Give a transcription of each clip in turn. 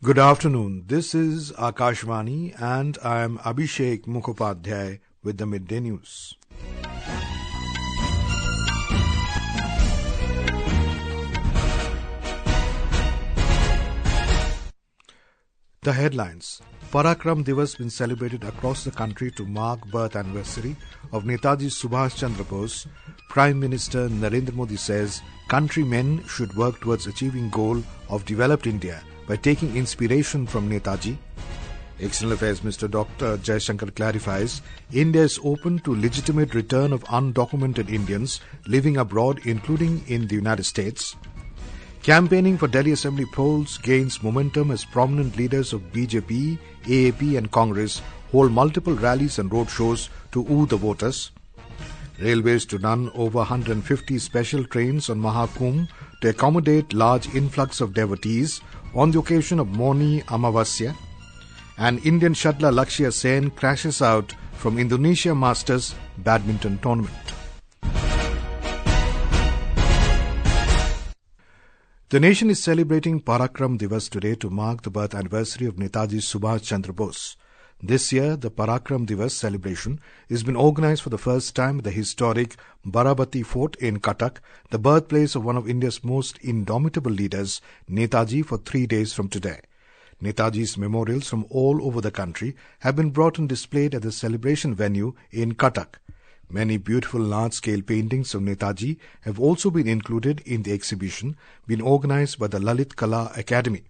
Good afternoon. This is Akashvani and I am Abhishek Mukhopadhyay with the Midday News. The headlines. Parakram Divas been celebrated across the country to mark birth anniversary of Netaji Subhas Chandra Bose. Prime Minister Narendra Modi says countrymen should work towards achieving goal of developed India by taking inspiration from Netaji. External Affairs Minister Dr Jaishankar clarifies India is open to legitimate return of undocumented Indians living abroad, including in the United States. Campaigning for Delhi Assembly polls gains momentum as prominent leaders of BJP, AAP and Congress hold multiple rallies and roadshows to woo the voters. Railways to run over 150 special trains on Mahakumbh to accommodate large influx of devotees on the occasion of Mauni Amavasya. And Indian shuttler Lakshya Sen crashes out from Indonesia Masters badminton tournament. The nation is celebrating Parakram Divas today to mark the birth anniversary of Netaji Subhas Chandra Bose. This year, the Parakram Divas celebration is been organized for the first time at the historic Barabati Fort in Cuttack, the birthplace of one of India's most indomitable leaders, Netaji, for 3 days from today. Netaji's memorials from all over the country have been brought and displayed at the celebration venue in Cuttack. Many beautiful large-scale paintings of Netaji have also been included in the exhibition, been organized by the Lalit Kala Academy.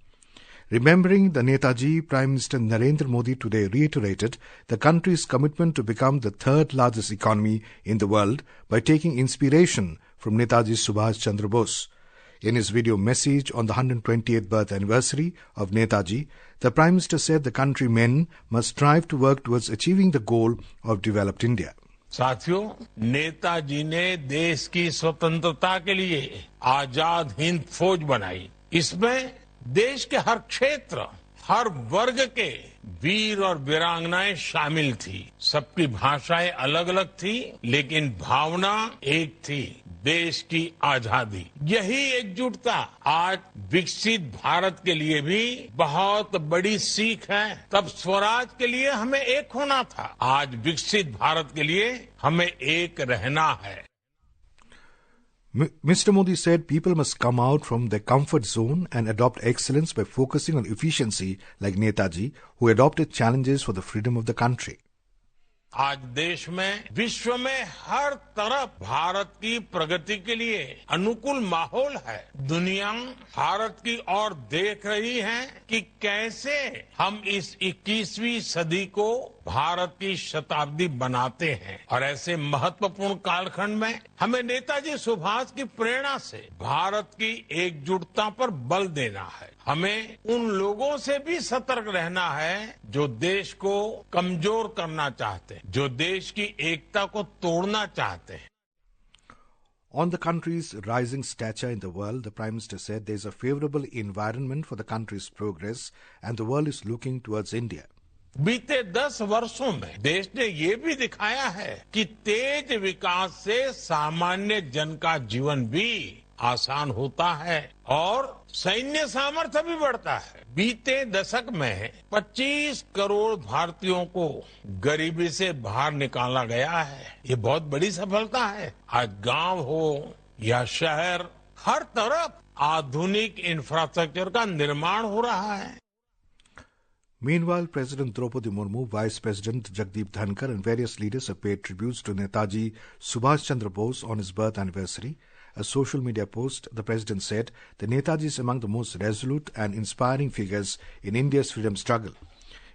Remembering the Netaji, Prime Minister Narendra Modi today reiterated the country's commitment to become the third largest economy in the world by taking inspiration from Netaji Subhas Chandra Bose. In his video message on the 128th birth anniversary of Netaji, the Prime Minister said the countrymen must strive to work towards achieving the goal of developed India. साथियों, नेताजी ने देश की स्वतंत्रता के लिए आजाद हिंद फौज बनाई। इसमें देश के हर क्षेत्र, हर वर्ग के वीर और वीरांगनाएं शामिल थी। सबकी भाषाएं अलग अलग थी, लेकिन भावना एक थी, देश की आजादी। यही एकजुटता आज विकसित भारत के लिए भी बहुत बड़ी सीख है। तब स्वराज के लिए हमें एक होना था, आज विकसित भारत के लिए हमें एक रहना है। Mr. Modi said people must come out from their comfort zone and adopt excellence by focusing on efficiency like Netaji, who adopted challenges for the freedom of the country. आज देश में, विश्व में हर तरफ भारत की प्रगति के लिए अनुकूल माहौल है। दुनिया भारत की ओर देख रही है कि कैसे हम इस 21वीं सदी को भारत की शताब्दी बनाते हैं। और ऐसे महत्वपूर्ण कालखंड में हमें नेताजी सुभाष की प्रेरणा से भारत की एकजुटता पर बल देना है। हमें उन लोगों से भी सतर्क रहना है जो देश को कमजोर करना चाहते हैं, जो देश की एकता को तोड़ना चाहते हैं। On the country's rising stature in the world, the Prime Minister said there is a favorable environment for the country's progress and the world is looking towards India. बीते 10 वर्षों में देश ने ये भी दिखाया है कि तेज विकास से सामान्य जन का जीवन भी आसान होता है और सैन्य सामर्थ्य भी बढ़ता है। बीते दशक में 25 करोड़ भारतीयों को गरीबी से बाहर निकाला गया है। ये बहुत बड़ी सफलता है। आज गांव हो या शहर, हर तरफ आधुनिक इंफ्रास्ट्रक्चर का निर्माण हो रहा है। Meanwhile, President Draupadi Murmu, Vice President Jagdeep Dhankar and various leaders have paid tributes to Netaji Subhas Chandra Bose on his birth anniversary. A social media post, the President said that Netaji is among the most resolute and inspiring figures in India's freedom struggle.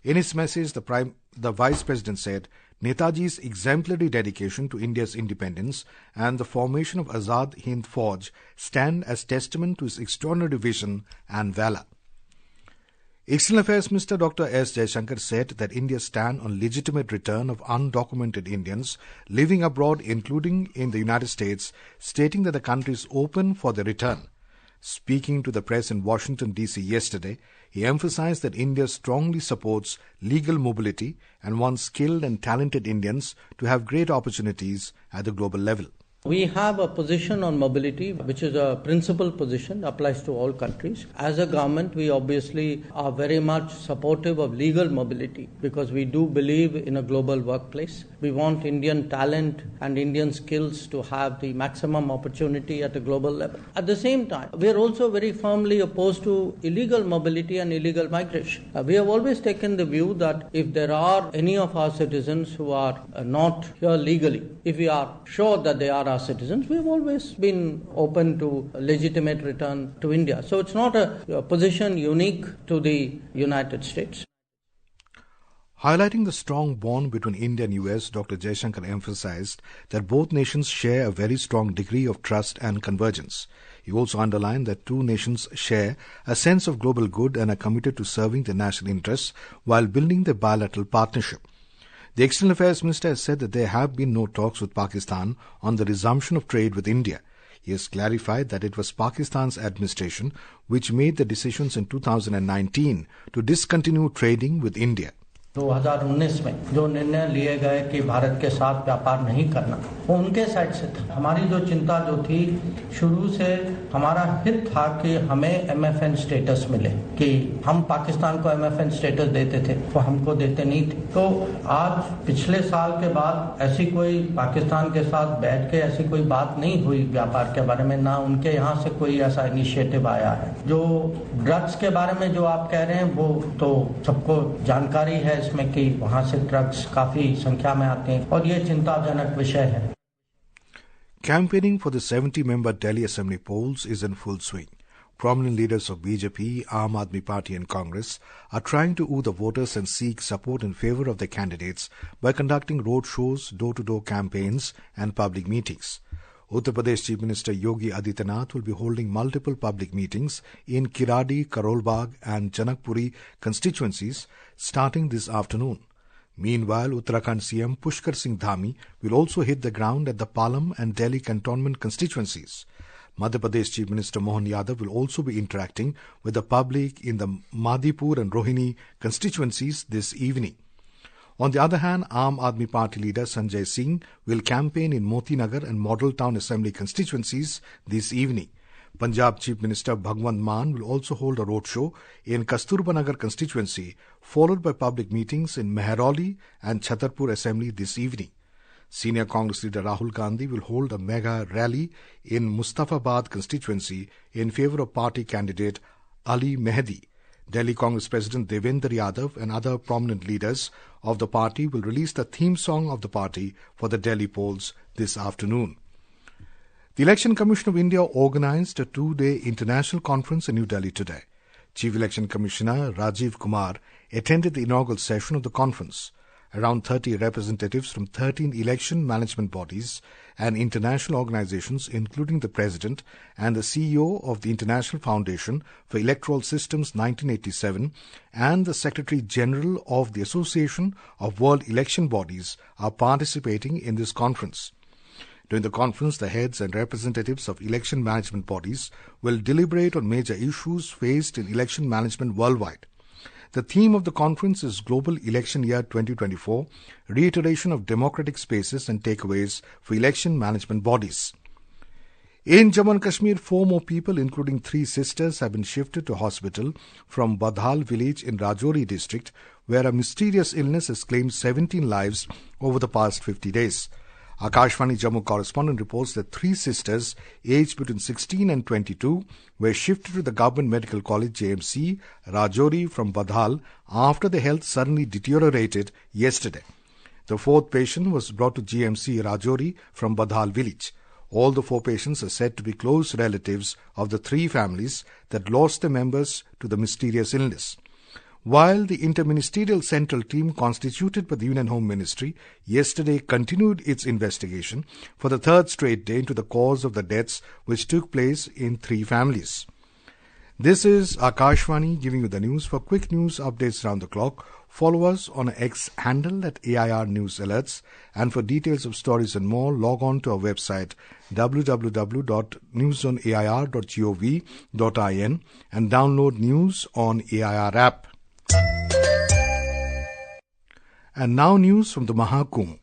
In his message, the Vice President said, Netaji's exemplary dedication to India's independence and the formation of Azad Hind Fauj stand as testament to his extraordinary vision and valor. External Affairs Minister Dr Jaishankar said that India's stand on legitimate return of undocumented Indians living abroad, including in the United States, stating that the country is open for their return. Speaking to the press in Washington, D.C. yesterday, he emphasized that India strongly supports legal mobility and wants skilled and talented Indians to have great opportunities at the global level. We have a position on mobility, which is a principal position, applies to all countries. As a government, we obviously are very much supportive of legal mobility because we do believe in a global workplace. We want Indian talent and Indian skills to have the maximum opportunity at a global level. At the same time, we are also very firmly opposed to illegal mobility and illegal migration. We have always taken the view that if there are any of our citizens who are not here legally, if we are sure that they are our citizens, we have always been open to legitimate return to India. So it's not a position unique to the United States. Highlighting the strong bond between India and US, Dr. Jaishankar emphasized that both nations share a very strong degree of trust and convergence. He also underlined that two nations share a sense of global good and are committed to serving their national interests while building their bilateral partnership. The External Affairs Minister has said that there have been no talks with Pakistan on the resumption of trade with India. He has clarified that it was Pakistan's administration which made the decisions in 2019 to discontinue trading with India. 2019 में जो निर्णय लिए गए कि भारत के साथ व्यापार नहीं करना, वो उनके साइड से था। हमारी जो चिंता जो थी, शुरू से हमारा हित था कि हमें MFN स्टेटस मिले, कि हम पाकिस्तान को MFN स्टेटस देते थे, वो हमको देते नहीं थे। तो आज पिछले साल के बाद ऐसी कोई पाकिस्तान के साथ बैठ के ऐसी कोई बात नहीं हुई व्यापार के बारे में, ना उनके यहाँ से कोई ऐसा इनिशिएटिव आया है। जो ड्रग्स के बारे में जो आप कह रहे हैं, वो तो सबको जानकारी है इसमें कि वहां से ड्रग्स काफी संख्या में आते हैं और ये चिंताजनक विषय है। Campaigning for the 70-member Delhi Assembly polls is in full swing. Prominent leaders of BJP, Aam Aadmi Party and Congress are trying to woo the voters and seek support in favor of their candidates by conducting road shows, door-to-door campaigns and public meetings. Uttar Pradesh Chief Minister Yogi Adityanath will be holding multiple public meetings in Kiradi, Karol Bagh and Janakpuri constituencies starting this afternoon. Meanwhile, Uttarakhand CM Pushkar Singh Dhami will also hit the ground at the Palam and Delhi cantonment constituencies. Madhya Pradesh Chief Minister Mohan Yadav will also be interacting with the public in the Madipur and Rohini constituencies this evening. On the other hand, Aam Aadmi Party leader Sanjay Singh will campaign in Moti Nagar and Model Town Assembly constituencies this evening. Punjab Chief Minister Bhagwant Mann will also hold a roadshow in Kasturba Nagar constituency, followed by public meetings in Mehrauli and Chhatarpur Assembly this evening. Senior Congress leader Rahul Gandhi will hold a mega rally in Mustafabad constituency in favour of party candidate Ali Mehdi. Delhi Congress President Devendra Yadav and other prominent leaders of the party will release the theme song of the party for the Delhi polls this afternoon. The Election Commission of India organized a two-day international conference in New Delhi today. Chief Election Commissioner Rajiv Kumar attended the inaugural session of the conference. Around 30 representatives from 13 election management bodies and international organizations, including the President and the CEO of the International Foundation for Electoral Systems 1987 and the Secretary General of the Association of World Election Bodies, are participating in this conference. During the conference, the heads and representatives of election management bodies will deliberate on major issues faced in election management worldwide. The theme of the conference is Global Election Year 2024, reiteration of democratic spaces and takeaways for election management bodies. In Jammu and Kashmir, 4 more people, including 3 sisters, have been shifted to hospital from Badhal village in Rajouri district, where a mysterious illness has claimed 17 lives over the past 50 days. Akashvani Jammu correspondent reports that 3 sisters, aged between 16 and 22, were shifted to the Government Medical College JMC, Rajouri from Badhal after their health suddenly deteriorated yesterday. The 4th patient was brought to GMC Rajouri from Badhal village. All the 4 patients are said to be close relatives of the 3 families that lost their members to the mysterious illness. While the interministerial central team constituted by the Union Home Ministry yesterday continued its investigation for the 3rd straight day into the cause of the deaths which took place in 3 families. This is Akashvani giving you the news. For quick news updates around the clock, follow us on our X handle at AIR News Alerts, and for details of stories and more, log on to our website www.newsonair.gov.in and download news on AIR app. And now news from the Mahakumbh.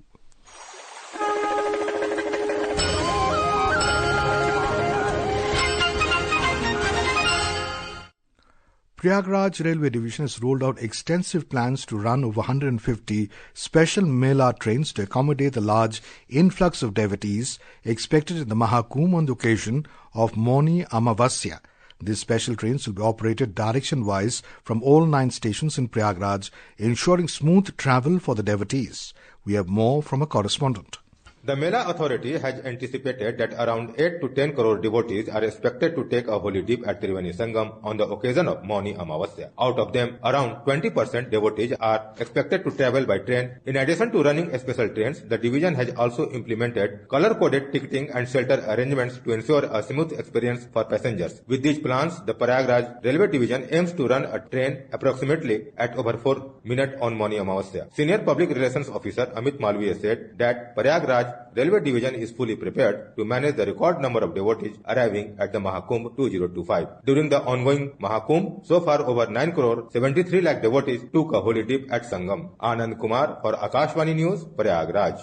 Prayagraj Railway Division has rolled out extensive plans to run over 150 special Mela trains to accommodate the large influx of devotees expected in the Mahakumbh on the occasion of Mauni Amavasya. These special trains will be operated direction-wise from all 9 stations in Prayagraj, ensuring smooth travel for the devotees. We have more from a correspondent. The Mela Authority has anticipated that around 8 to 10 crore devotees are expected to take a holy dip at Triveni Sangam on the occasion of Mauni Amavasya. Out of them, around 20% devotees are expected to travel by train. In addition to running special trains, the division has also implemented color-coded ticketing and shelter arrangements to ensure a smooth experience for passengers. With these plans, the Prayagraj Railway Division aims to run a train approximately at over 4 minutes on Mauni Amavasya. Senior Public Relations Officer Amit Malviya said that Prayagraj Railway Division is fully prepared to manage the record number of devotees arriving at the Mahakumbh 2025. During the ongoing Mahakumbh, so far over 9 crore 73 lakh devotees took a holy dip at Sangam. Anand Kumar for Akashvani News, Prayagraj.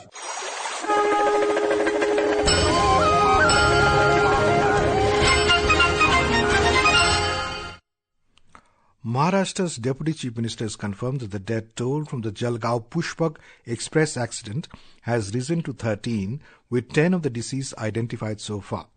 Maharashtra's Deputy Chief Minister has confirmed that the death toll from the Jalgaon-Pushpak Express accident has risen to 13, with 10 of the deceased identified so far.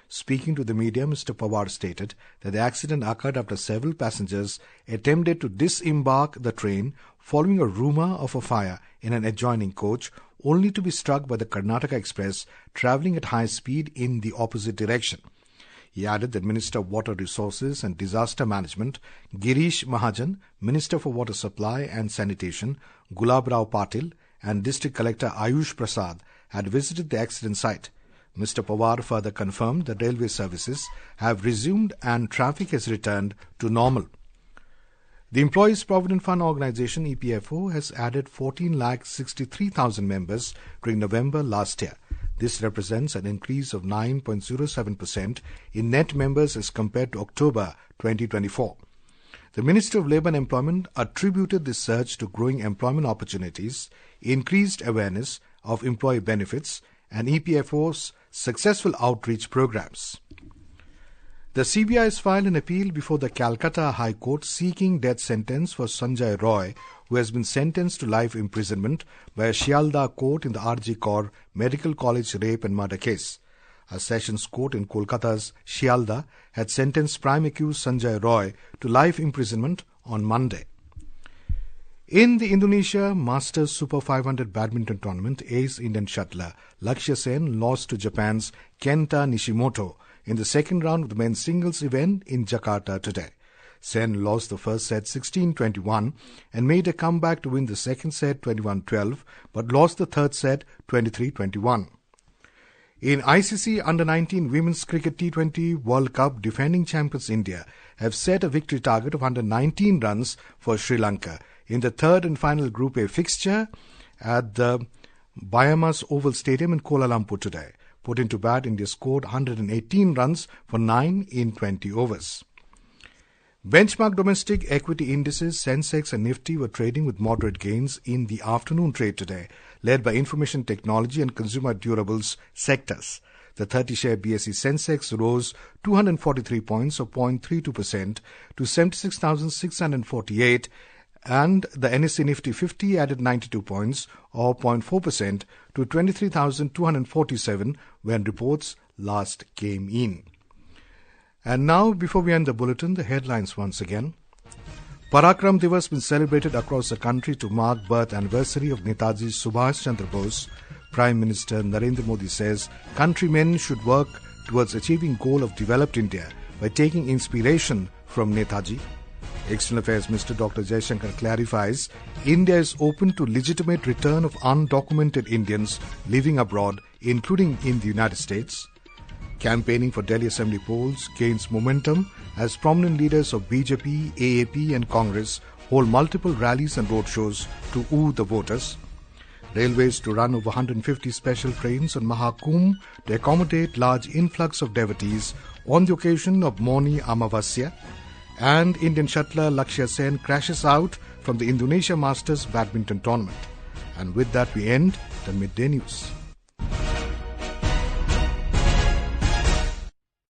Speaking to the media, Mr. Pawar stated that the accident occurred after several passengers attempted to disembark the train following a rumor of a fire in an adjoining coach, only to be struck by the Karnataka Express travelling at high speed in the opposite direction. He added that Minister of Water Resources and Disaster Management, Girish Mahajan, Minister for Water Supply and Sanitation, Gulab Rao Patil, and District Collector Ayush Prasad had visited the accident site. Mr. Pawar further confirmed that railway services have resumed and traffic has returned to normal. The Employees Provident Fund Organization, EPFO, has added 14,63,000 members during November last year. This represents an increase of 9.07% in net members as compared to October 2024. The Minister of Labour and Employment attributed this surge to growing employment opportunities, increased awareness of employee benefits, and EPFO's successful outreach programs. The CBI has filed an appeal before the Calcutta High Court seeking death sentence for Sanjay Roy, who has been sentenced to life imprisonment by a Shialdah court in the R.G. Kaur Medical College rape and murder case. A sessions court in Kolkata's Shialdah had sentenced prime accused Sanjay Roy to life imprisonment on Monday. In the Indonesia Masters Super 500 badminton tournament, ace Indian shuttler Lakshya Sen lost to Japan's Kenta Nishimoto in the second round of the men's singles event in Jakarta today. Sen lost the first set 16-21 and made a comeback to win the second set 21-12, but lost the third set 23-21. In ICC Under-19 Women's Cricket T20 World Cup, defending champions India have set a victory target of 119 runs for Sri Lanka in the third and final Group A fixture at the Bahamas Oval Stadium in Kuala Lumpur today. Put into bat, India scored 118 runs for 9 in 20 overs. Benchmark domestic equity indices Sensex and Nifty were trading with moderate gains in the afternoon trade today, led by information technology and consumer durables sectors. The 30-share BSE Sensex rose 243 points or 0.32% to 76,648, and the NSE Nifty 50 added 92 points or 0.4% to 23,247 when reports last came in. And now, before we end the bulletin, the headlines once again. Parakram Divas has been celebrated across the country to mark birth anniversary of Netaji Subhas Chandra Bose. Prime Minister Narendra Modi says countrymen should work towards achieving goal of developed India by taking inspiration from Netaji. External Affairs Minister Dr Jaishankar clarifies India is open to legitimate return of undocumented Indians living abroad, including in the United States. Campaigning for Delhi Assembly polls gains momentum as prominent leaders of BJP, AAP and Congress hold multiple rallies and roadshows to woo the voters. Railways to run over 150 special trains on Mahakumbh to accommodate large influx of devotees on the occasion of Mauni Amavasya. And Indian shuttler Lakshya Sen crashes out from the Indonesia Masters badminton tournament. And with that we end the Midday News.